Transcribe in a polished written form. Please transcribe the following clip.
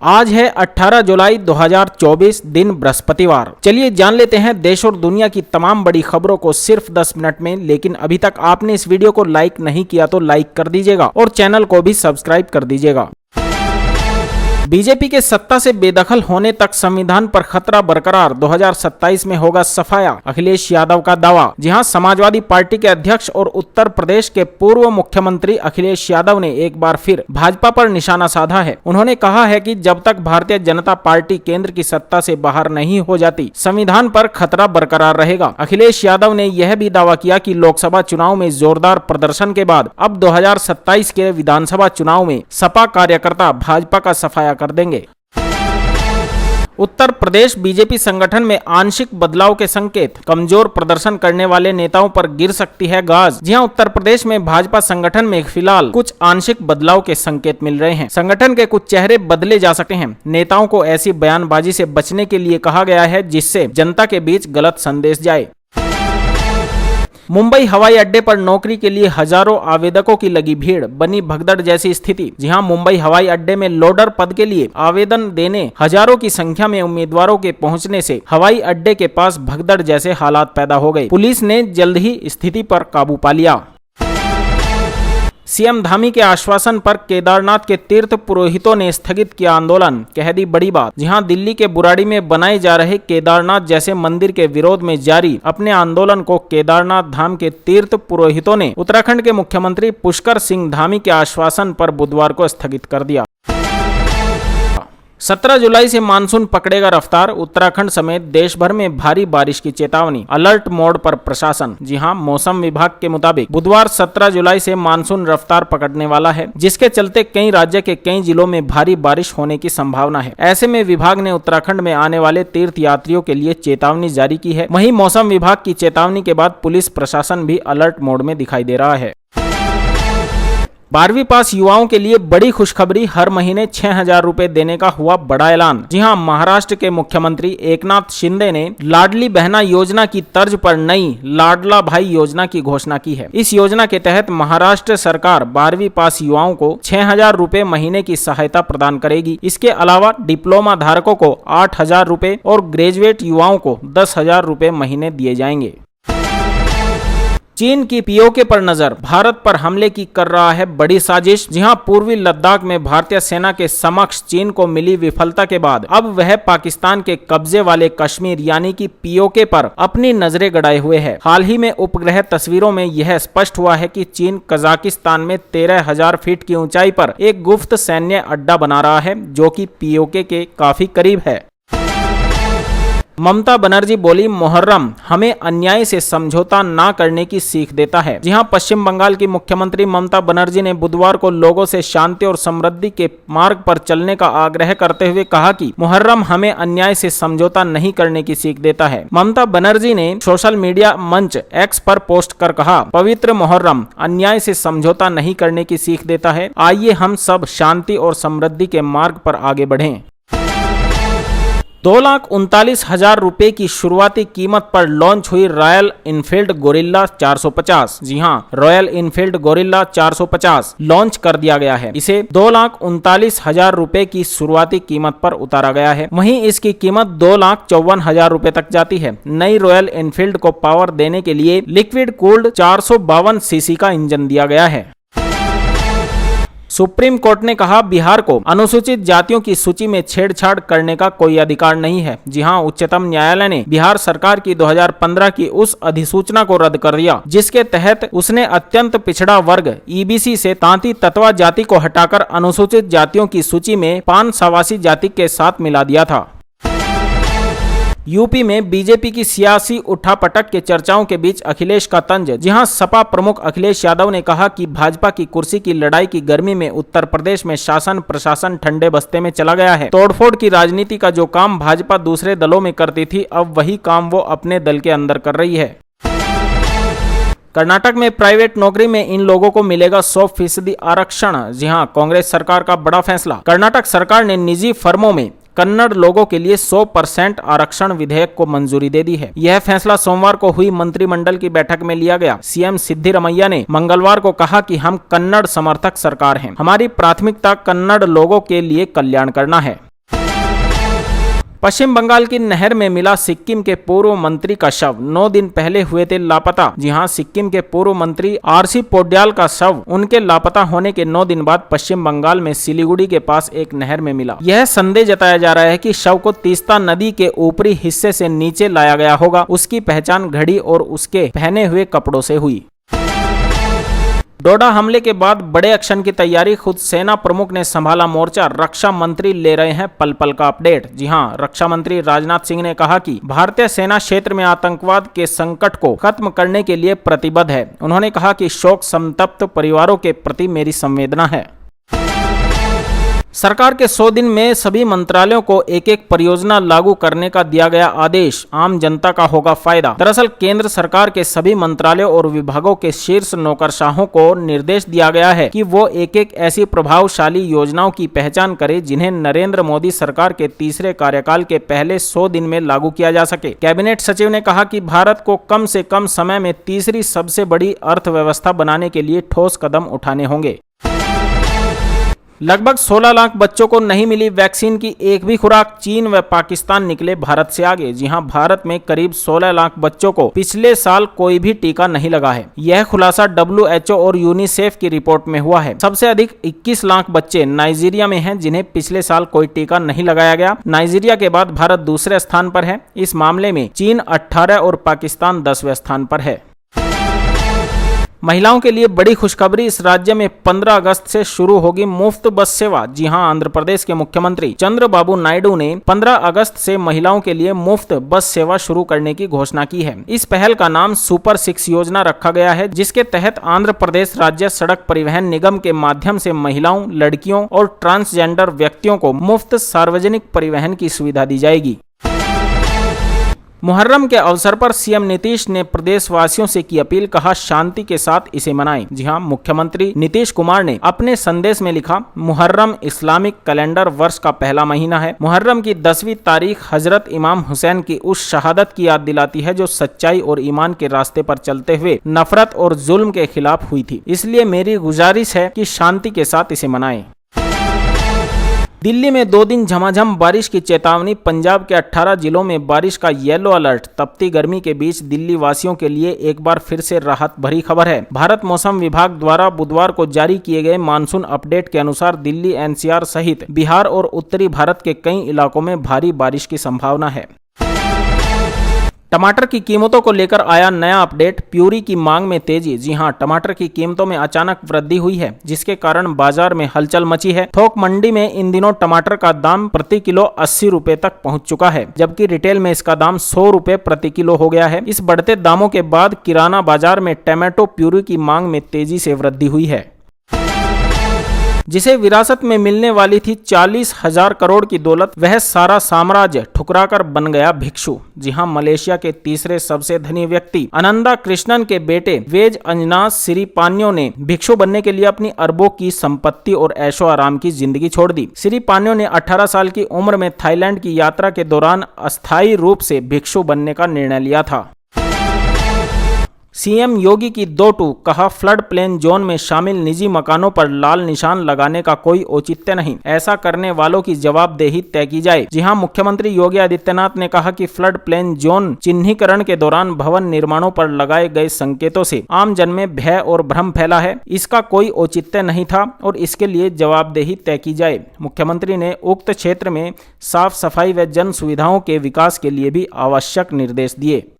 आज है 18 जुलाई 2024, दिन बृहस्पतिवार। चलिए जान लेते हैं देश और दुनिया की तमाम बड़ी खबरों को सिर्फ 10 मिनट में। लेकिन अभी तक आपने इस वीडियो को लाइक नहीं किया तो लाइक कर दीजिएगा और चैनल को भी सब्सक्राइब कर दीजिएगा। बीजेपी के सत्ता से बेदखल होने तक संविधान पर खतरा बरकरार, 2027 में होगा सफाया, अखिलेश यादव का दावा। जी हां, समाजवादी पार्टी के अध्यक्ष और उत्तर प्रदेश के पूर्व मुख्यमंत्री अखिलेश यादव ने एक बार फिर भाजपा पर निशाना साधा है। उन्होंने कहा है कि जब तक भारतीय जनता पार्टी केंद्र की सत्ता से बाहर नहीं हो जाती, संविधान पर खतरा बरकरार रहेगा। अखिलेश यादव ने यह भी दावा किया कि लोकसभा चुनाव में जोरदार प्रदर्शन के बाद अब 2027 के विधानसभा चुनाव में सपा कार्यकर्ता भाजपा का सफाया कर देंगे। उत्तर प्रदेश बीजेपी संगठन में आंशिक बदलाव के संकेत, कमजोर प्रदर्शन करने वाले नेताओं पर गिर सकती है गाज। जी हां, उत्तर प्रदेश में भाजपा संगठन में फिलहाल कुछ आंशिक बदलाव के संकेत मिल रहे हैं। संगठन के कुछ चेहरे बदले जा सकते हैं। नेताओं को ऐसी बयानबाजी से बचने के लिए कहा गया है जिससे जनता के बीच गलत संदेश जाए। मुंबई हवाई अड्डे पर नौकरी के लिए हजारों आवेदकों की लगी भीड़, बनी भगदड़ जैसी स्थिति। जी हां, मुंबई हवाई अड्डे में लोडर पद के लिए आवेदन देने हजारों की संख्या में उम्मीदवारों के पहुंचने से हवाई अड्डे के पास भगदड़ जैसे हालात पैदा हो गए। पुलिस ने जल्द ही स्थिति पर काबू पा लिया। सीएम धामी के आश्वासन पर केदारनाथ के तीर्थ पुरोहितों ने स्थगित किया आंदोलन, कह दी बड़ी बात। जी हां, दिल्ली के बुराड़ी में बनाए जा रहे केदारनाथ जैसे मंदिर के विरोध में जारी अपने आंदोलन को केदारनाथ धाम के तीर्थ पुरोहितों ने उत्तराखंड के मुख्यमंत्री पुष्कर सिंह धामी के आश्वासन पर बुधवार को स्थगित कर दिया। 17 जुलाई से मानसून पकड़ेगा रफ्तार, उत्तराखंड समेत देश भर में भारी बारिश की चेतावनी, अलर्ट मोड पर प्रशासन। जी हां, मौसम विभाग के मुताबिक बुधवार 17 जुलाई से मानसून रफ्तार पकड़ने वाला है, जिसके चलते कई राज्य के कई जिलों में भारी बारिश होने की संभावना है। ऐसे में विभाग ने उत्तराखंड में आने वाले तीर्थ यात्रियों के लिए चेतावनी जारी की है। वहीं मौसम विभाग की चेतावनी के बाद पुलिस प्रशासन भी अलर्ट मोड में दिखाई दे रहा है। 12वीं पास युवाओं के लिए बड़ी खुशखबरी, हर महीने 6,000 रुपए देने का हुआ बड़ा ऐलान। जी हां, महाराष्ट्र के मुख्यमंत्री एकनाथ शिंदे ने लाडली बहना योजना की तर्ज पर नई लाडला भाई योजना की घोषणा की है। इस योजना के तहत महाराष्ट्र सरकार 12वीं पास युवाओं को 6,000 रुपए महीने की सहायता प्रदान करेगी। इसके अलावा डिप्लोमा धारकों को 8,000 रुपए और ग्रेजुएट युवाओं को 10,000 रुपए महीने दिए जाएंगे। चीन की पीओके पर नजर, भारत पर हमले की कर रहा है बड़ी साजिश। जी हां, पूर्वी लद्दाख में भारतीय सेना के समक्ष चीन को मिली विफलता के बाद अब वह पाकिस्तान के कब्जे वाले कश्मीर यानी कि पीओके पर अपनी नजरें गड़ाए हुए है। हाल ही में उपग्रह तस्वीरों में यह स्पष्ट हुआ है कि चीन कजाकिस्तान में 13,000 फीट की ऊंचाई पर एक गुप्त सैन्य अड्डा बना रहा है, जो कि पीओके के काफी करीब है। ममता बनर्जी बोली, मुहर्रम हमें अन्याय से समझौता ना करने की सीख देता है। जी हां, पश्चिम बंगाल की मुख्यमंत्री ममता बनर्जी ने बुधवार को लोगों से शांति और समृद्धि के मार्ग पर चलने का आग्रह करते हुए कहा कि मुहर्रम हमें अन्याय से समझौता नहीं करने की सीख देता है। ममता बनर्जी ने सोशल मीडिया मंच एक्स पर पोस्ट कर कहा, पवित्र मुहर्रम अन्याय से समझौता नहीं करने की सीख देता है। आइए हम सब शांति और समृद्धि के मार्ग पर आगे बढ़ें। 2,39,000 रुपए की शुरुआती कीमत पर लॉन्च हुई रॉयल इनफील्ड गोरिल्ला 450। जी हां, रॉयल इनफील्ड गोरिल्ला 450 लॉन्च कर दिया गया है। इसे 2,39,000 रुपए की शुरुआती कीमत पर उतारा गया है। वहीं इसकी कीमत 2,54,000 रुपए तक जाती है। नई रॉयल इनफील्ड को पावर देने के लिए लिक्विड कूल्ड 452 सीसी का इंजन दिया गया है। सुप्रीम कोर्ट ने कहा, बिहार को अनुसूचित जातियों की सूची में छेड़छाड़ करने का कोई अधिकार नहीं है। जी हां, उच्चतम न्यायालय ने बिहार सरकार की 2015 की उस अधिसूचना को रद्द कर दिया, जिसके तहत उसने अत्यंत पिछड़ा वर्ग ईबीसी से तांती तत्वा जाति को हटाकर अनुसूचित जातियों की सूची में पान सवासी जाति के साथ मिला दिया था। यूपी में बीजेपी की सियासी उठापटक के चर्चाओं के बीच अखिलेश का तंज। जी हां, सपा प्रमुख अखिलेश यादव ने कहा कि भाजपा की कुर्सी की लड़ाई की गर्मी में उत्तर प्रदेश में शासन प्रशासन ठंडे बस्ते में चला गया है। तोड़फोड़ की राजनीति का जो काम भाजपा दूसरे दलों में करती थी, अब वही काम वो अपने दल के अंदर कर रही है। कर्नाटक में प्राइवेट नौकरी में इन लोगों को मिलेगा 100% आरक्षण। जी हां, कांग्रेस सरकार का बड़ा फैसला। कर्नाटक सरकार ने निजी फर्मों में कन्नड़ लोगों के लिए 100% आरक्षण विधेयक को मंजूरी दे दी है। यह फैसला सोमवार को हुई मंत्रिमंडल की बैठक में लिया गया। सीएम सिद्धिरमैया ने मंगलवार को कहा कि हम कन्नड़ समर्थक सरकार हैं। हमारी प्राथमिकता कन्नड़ लोगों के लिए कल्याण करना है। पश्चिम बंगाल की नहर में मिला सिक्किम के पूर्व मंत्री का शव। 9 दिन पहले हुए थे लापता। जी हां, सिक्किम के पूर्व मंत्री आरसी पोड्याल का शव उनके लापता होने के 9 दिन बाद पश्चिम बंगाल में सिलीगुड़ी के पास एक नहर में मिला। यह संदेह जताया जा रहा है कि शव को तीस्ता नदी के ऊपरी हिस्से से नीचे लाया गया होगा। उसकी पहचान घड़ी और उसके पहने हुए कपड़ों से हुई। डोडा हमले के बाद बड़े एक्शन की तैयारी, खुद सेना प्रमुख ने संभाला मोर्चा। रक्षा मंत्री ले रहे हैं पल पल का अपडेट। जी हां, रक्षा मंत्री राजनाथ सिंह ने कहा कि भारतीय सेना क्षेत्र में आतंकवाद के संकट को खत्म करने के लिए प्रतिबद्ध है। उन्होंने कहा कि शोक संतप्त परिवारों के प्रति मेरी संवेदना है। सरकार के 100 दिन में सभी मंत्रालयों को एक एक परियोजना लागू करने का दिया गया आदेश। आम जनता का होगा फायदा। दरअसल केंद्र सरकार के सभी मंत्रालयों और विभागों के शीर्ष नौकरशाहों को निर्देश दिया गया है कि वो एक एक ऐसी प्रभावशाली योजनाओं की पहचान करें जिन्हें नरेंद्र मोदी सरकार के तीसरे कार्यकाल के पहले 100 दिन में लागू किया जा सके। कैबिनेट सचिव ने कहा कि भारत को कम से कम समय में तीसरी सबसे बड़ी अर्थव्यवस्था बनाने के लिए ठोस कदम उठाने होंगे। लगभग 16 लाख बच्चों को नहीं मिली वैक्सीन की एक भी खुराक। चीन व पाकिस्तान निकले भारत से आगे। जी हां, भारत में करीब 16 लाख बच्चों को पिछले साल कोई भी टीका नहीं लगा है। यह खुलासा WHO और यूनिसेफ की रिपोर्ट में हुआ है। सबसे अधिक 21 लाख बच्चे नाइजीरिया में हैं जिन्हें पिछले साल कोई टीका नहीं लगाया गया। नाइजीरिया के बाद भारत दूसरे स्थान पर है। इस मामले में चीन 18 और पाकिस्तान 10वें स्थान पर है। महिलाओं के लिए बड़ी खुशखबरी। इस राज्य में 15 अगस्त से शुरू होगी मुफ्त बस सेवा। जी हां, आंध्र प्रदेश के मुख्यमंत्री चंद्रबाबू नायडू ने 15 अगस्त से महिलाओं के लिए मुफ्त बस सेवा शुरू करने की घोषणा की है। इस पहल का नाम सुपर 6 योजना रखा गया है, जिसके तहत आंध्र प्रदेश राज्य सड़क परिवहन निगम के माध्यम से महिलाओं, लड़कियों और ट्रांसजेंडर व्यक्तियों को मुफ्त सार्वजनिक परिवहन की सुविधा दी जाएगी। मुहर्रम के अवसर पर सीएम नीतीश ने प्रदेशवासियों से की अपील, कहा शांति के साथ इसे मनाएं। जी हां, मुख्यमंत्री नीतीश कुमार ने अपने संदेश में लिखा, मुहर्रम इस्लामिक कैलेंडर वर्ष का पहला महीना है। मुहर्रम की 10वीं तारीख हजरत इमाम हुसैन की उस शहादत की याद दिलाती है जो सच्चाई और ईमान के रास्ते पर चलते हुए नफरत और जुल्म के खिलाफ हुई थी। इसलिए मेरी गुजारिश है कि शांति के साथ इसे मनाएं। दिल्ली में 2 दिन झमाझम बारिश की चेतावनी। पंजाब के 18 जिलों में बारिश का येलो अलर्ट। तपती गर्मी के बीच दिल्ली वासियों के लिए एक बार फिर से राहत भरी खबर है। भारत मौसम विभाग द्वारा बुधवार को जारी किए गए मानसून अपडेट के अनुसार दिल्ली, NCR सहित बिहार और उत्तरी भारत के कई इलाकों में भारी बारिश की संभावना है। टमाटर की कीमतों को लेकर आया नया अपडेट। प्यूरी की मांग में तेजी। जी हां, टमाटर की कीमतों में अचानक वृद्धि हुई है, जिसके कारण बाजार में हलचल मची है। थोक मंडी में इन दिनों टमाटर का दाम प्रति किलो 80 रुपए तक पहुंच चुका है, जबकि रिटेल में इसका दाम 100 रुपए प्रति किलो हो गया है। इस बढ़ते दामों के बाद किराना बाजार में टमाटो प्यूरी की मांग में तेजी से वृद्धि हुई है। जिसे विरासत में मिलने वाली थी 40,000 करोड़ की दौलत, वह सारा साम्राज्य ठुकराकर बन गया भिक्षु। जी हां, मलेशिया के तीसरे सबसे धनी व्यक्ति अनंदा कृष्णन के बेटे वेज अंजना सिरिपान्यो ने भिक्षु बनने के लिए अपनी अरबों की संपत्ति और ऐशो आराम की जिंदगी छोड़ दी। सिरिपान्यो ने 18 साल की उम्र में थाईलैंड की यात्रा के दौरान अस्थायी रूप से भिक्षु बनने का निर्णय लिया था। सीएम योगी की 2 टूक, कहा फ्लड प्लेन जोन में शामिल निजी मकानों पर लाल निशान लगाने का कोई औचित्य नहीं। ऐसा करने वालों की जवाबदेही तय की जाए। जी हां, मुख्यमंत्री योगी आदित्यनाथ ने कहा कि फ्लड प्लेन जोन चिन्हीकरण के दौरान भवन निर्माणों पर लगाए गए संकेतों से आम जन में भय और भ्रम फैला है। इसका कोई औचित्य नहीं था और इसके लिए जवाबदेही तय की जाए। मुख्यमंत्री ने उक्त क्षेत्र में साफ सफाई व जन सुविधाओं के विकास के लिए भी आवश्यक निर्देश दिए।